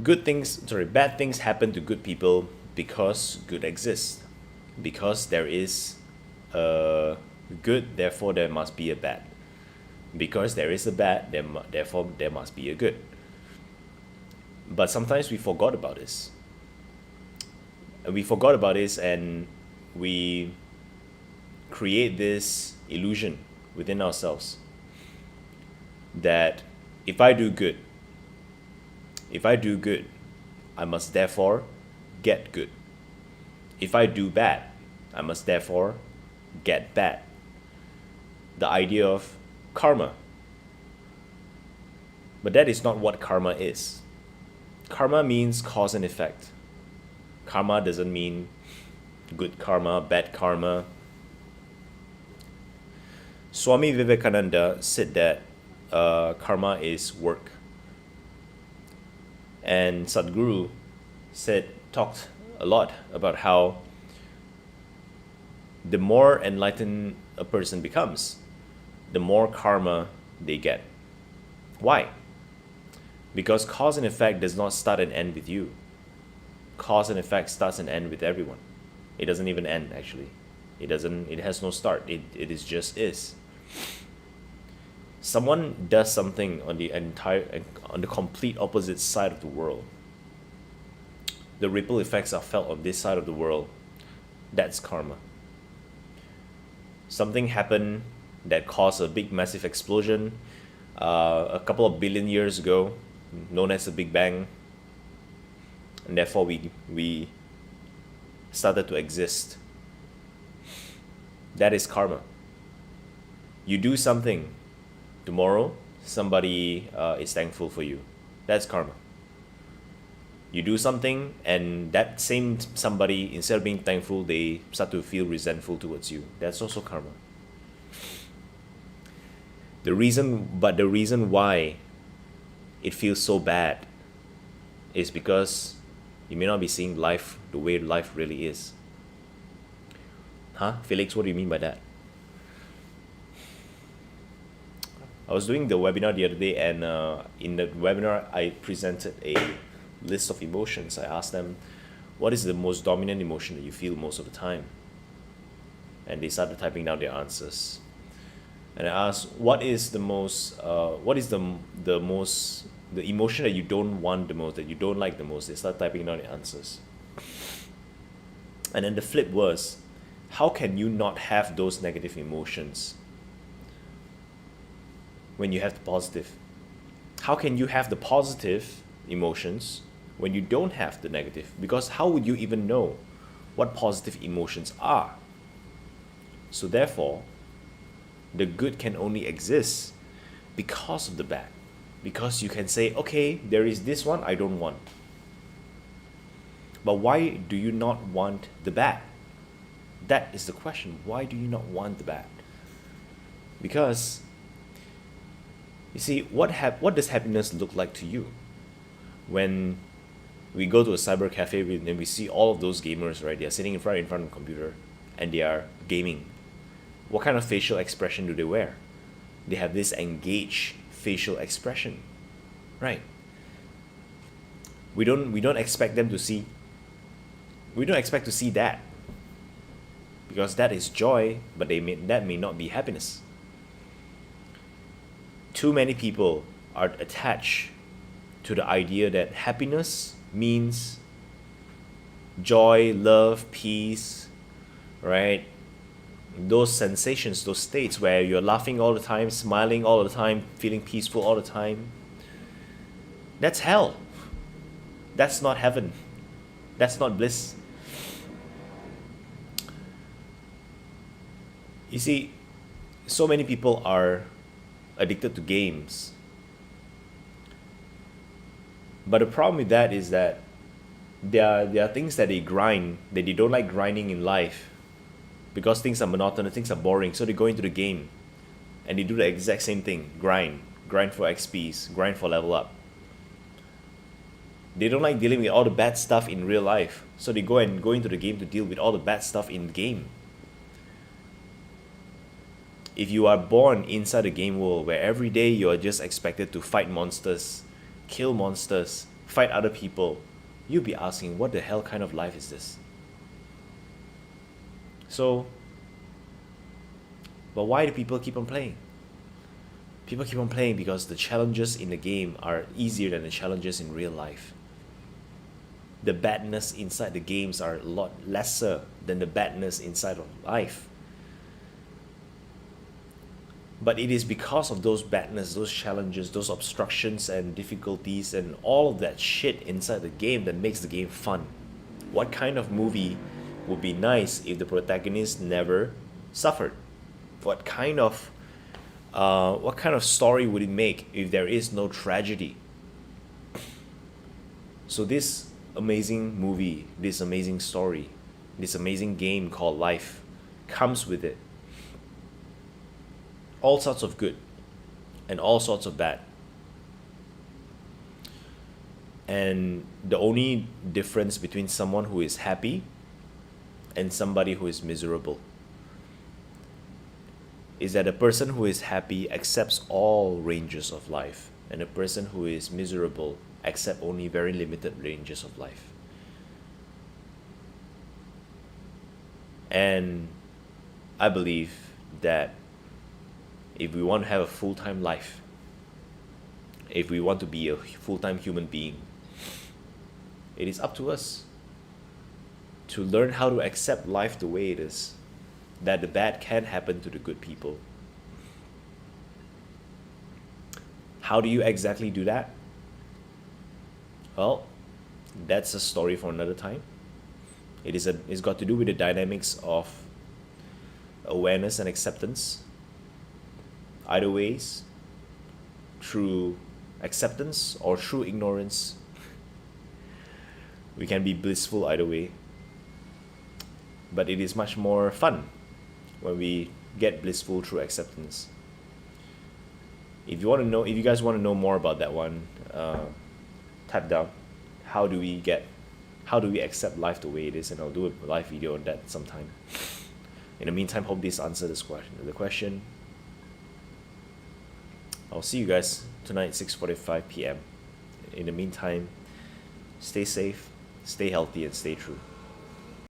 bad things happen to good people because good exists. Because there is a good, therefore there must be a bad. Because there is a bad, therefore there must be a good. But sometimes we forgot about this. We forgot about this, and we create this illusion within ourselves that if I do good, if I do good, I must therefore get good. If I do bad, I must therefore get bad. The idea of karma. But that is not what karma is. Karma means cause and effect. Karma doesn't mean good karma, bad karma. Swami Vivekananda said that karma is work. And Sadhguru talked a lot about how the more enlightened a person becomes, the more karma they get. Why? Because cause and effect does not start and end with you. Cause and effect starts and ends with everyone. It doesn't even end, actually. It has no start. It is just is. Someone does something on the complete opposite side of the world. The ripple effects are felt on this side of the world. That's karma. Something happened that caused a big massive explosion a couple of billion years ago, known as the Big Bang, and therefore we started to exist. That is karma. You do something, tomorrow somebody is thankful for you. That's karma. You do something, and that same somebody, instead of being thankful, they start to feel resentful towards you. That's also karma. The reason why it feels so bad is because you may not be seeing life the way life really is. Huh? Felix, what do you mean by that? I was doing the webinar the other day, and in the webinar, I presented a list of emotions. I asked them, what is the most dominant emotion that you feel most of the time? And they started typing down their answers. And I asked, what is the emotion that you don't want the most, that you don't like the most? They started typing down the answers. And then the flip was, how can you not have those negative emotions when you have the positive? How can you have the positive emotions when you don't have the negative? Because how would you even know what positive emotions are? So therefore, the good can only exist because of the bad. Because you can say, okay, there is this one I don't want. But why do you not want the bad? That is the question. Why do you not want the bad? Because, you see, what does happiness look like to you? When we go to a cyber cafe and we see all of those gamers, right? They are sitting in front of a computer and they are gaming. What kind of facial expression do they wear? They have this engaged facial expression, right? We don't expect them to see. We don't expect to see that, because that is joy, but that may not be happiness. Too many people are attached to the idea that happiness means joy, love, peace, right? Those sensations, those states where you're laughing all the time, smiling all the time, feeling peaceful all the time. That's hell. That's not heaven. That's not bliss. You see, so many people are addicted to games. But the problem with that is that there are things that they grind, that they don't like grinding in life, because things are monotonous, things are boring, so they go into the game and they do the exact same thing. Grind for XPs, grind for level up. They don't like dealing with all the bad stuff in real life, so they go into the game to deal with all the bad stuff in the game. If you are born inside a game world where every day you are just expected to fight monsters, kill monsters, fight other people, you'll be asking, what the hell kind of life is this? So, but why do people keep on playing? People keep on playing because the challenges in the game are easier than the challenges in real life. The badness inside the games are a lot lesser than the badness inside of life. But it is because of those badness, those challenges, those obstructions and difficulties and all of that shit inside the game that makes the game fun. What kind of movie would be nice if the protagonist never suffered? What kind of story would it make if there is no tragedy? So this amazing movie, this amazing story, this amazing game called life comes with it all sorts of good and all sorts of bad. And the only difference between someone who is happy and somebody who is miserable is that a person who is happy accepts all ranges of life, and a person who is miserable accepts only very limited ranges of life. And I believe that if we want to have a full-time life, if we want to be a full-time human being, it is up to us to learn how to accept life the way it is, that the bad can happen to the good people. How do you exactly do that? Well, that's a story for another time. It's got to do with the dynamics of awareness and acceptance. Either ways, through acceptance or through ignorance, we can be blissful either way. But it is much more fun when we get blissful through acceptance. If you guys want to know more about that one, type down how do we accept life the way it is, and I'll do a live video on that sometime. In the meantime, hope this answered the question. I'll see you guys tonight, 6:45 p.m. In the meantime, stay safe, stay healthy, and stay true.